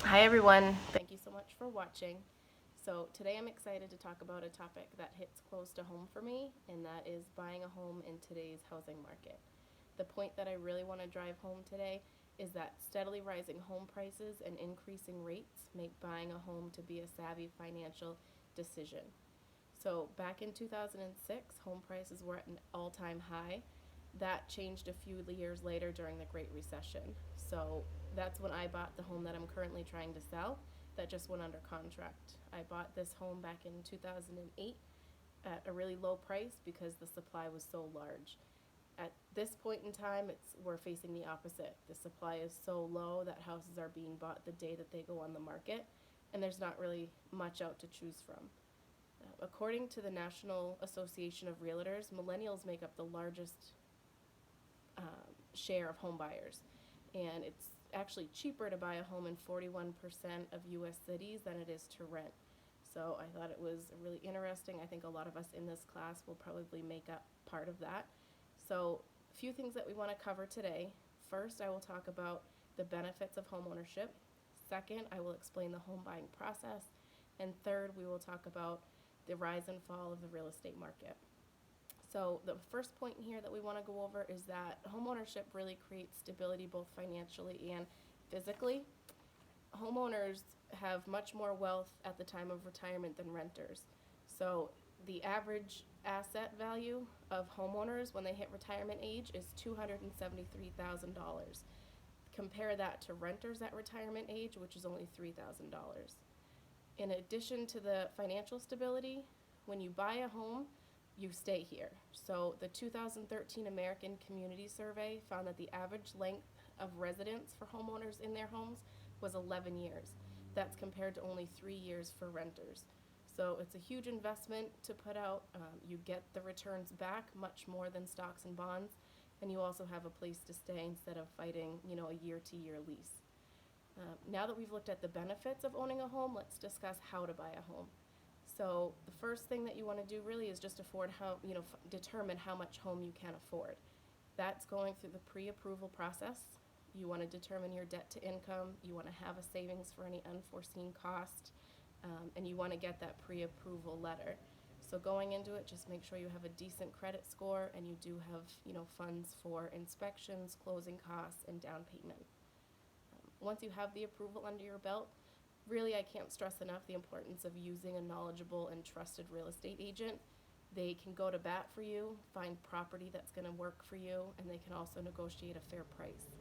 Hi everyone, thank you so much for watching. So today I'm excited to talk about a topic that hits close to home for me, and that is buying a home in today's housing market. The point that I really want to drive home today is that steadily rising home prices and increasing rates make buying a home to be a savvy financial decision. So back in 2006, home prices were at an all-time high. That changed a few years later during the Great Recession. So that's when I bought the home that I'm currently trying to sell that just went under contract. I bought this home back in 2008 at a really low price because the supply was so large. At this point in time, we're facing the opposite. The supply is so low that houses are being bought the day that they go on the market, and there's not really much out to choose from. According to the National Association of Realtors, millennials make up the largest share of home buyers, and it's actually cheaper to buy a home in 41% of U.S. cities than it is to rent. So I thought it was really interesting. I think a lot of us in this class will probably make up part of that. So a few things that we want to cover today. First, I will talk about the benefits of home ownership. Second, I will explain the home buying process. And third, we will talk about the rise and fall of the real estate market. So the first point here that we want to go over is that homeownership really creates stability both financially and physically. Homeowners have much more wealth at the time of retirement than renters. So the average asset value of homeowners when they hit retirement age is $273,000. Compare that to renters at retirement age, which is only $3,000. In addition to the financial stability, when you buy a home, you stay here. So the 2013 American Community Survey found that the average length of residence for homeowners in their homes was 11 years. That's compared to only 3 years for renters. So it's a huge investment to put out. You get the returns back much more than stocks and bonds, and you also have a place to stay instead of fighting, a year-to-year lease. Now that we've looked at the benefits of owning a home, let's discuss how to buy a home. So the first thing that you want to do really is just determine how much home you can afford. That's going through the pre-approval process. You want to determine your debt to income. You want to have a savings for any unforeseen cost, and you want to get that pre-approval letter. So going into it, just make sure you have a decent credit score and you do have, funds for inspections, closing costs, and down payment. Once you have the approval under your belt, really I can't stress enough the importance of using a knowledgeable and trusted real estate agent. They can go to bat for you, find property that's going to work for you, and they can also negotiate a fair price.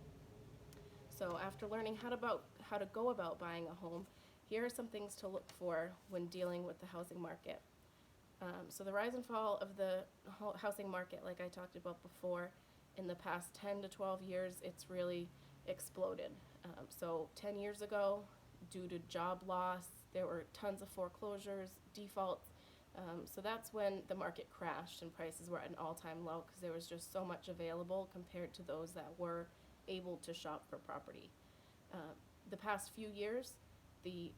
So after learning how to go about buying a home, here are some things to look for when dealing with the housing market. So the rise and fall of the housing market, like I talked about before, in the past 10 to 12 years, it's really exploded. So 10 years ago, due to job loss, there were tons of foreclosures, defaults. So that's when the market crashed and prices were at an all-time low because there was just so much available compared to those that were able to shop for property. The past few years, the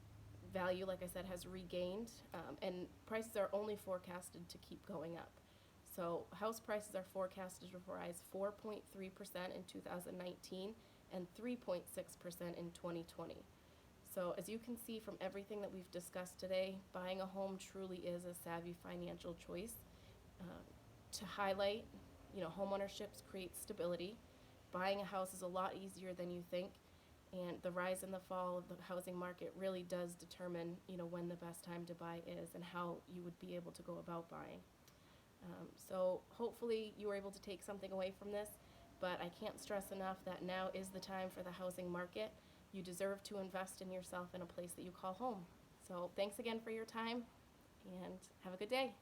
value, like I said, has regained, and prices are only forecasted to keep going up. So house prices are forecasted to rise 4.3% in 2019 and 3.6% in 2020. So as you can see from everything that we've discussed today, buying a home truly is a savvy financial choice. To highlight, homeownership creates stability. Buying a house is a lot easier than you think, and the rise and the fall of the housing market really does determine, when the best time to buy is and how you would be able to go about buying. So hopefully you were able to take something away from this, but I can't stress enough that now is the time for the housing market. You deserve to invest in yourself in a place that you call home. So thanks again for your time, and have a good day.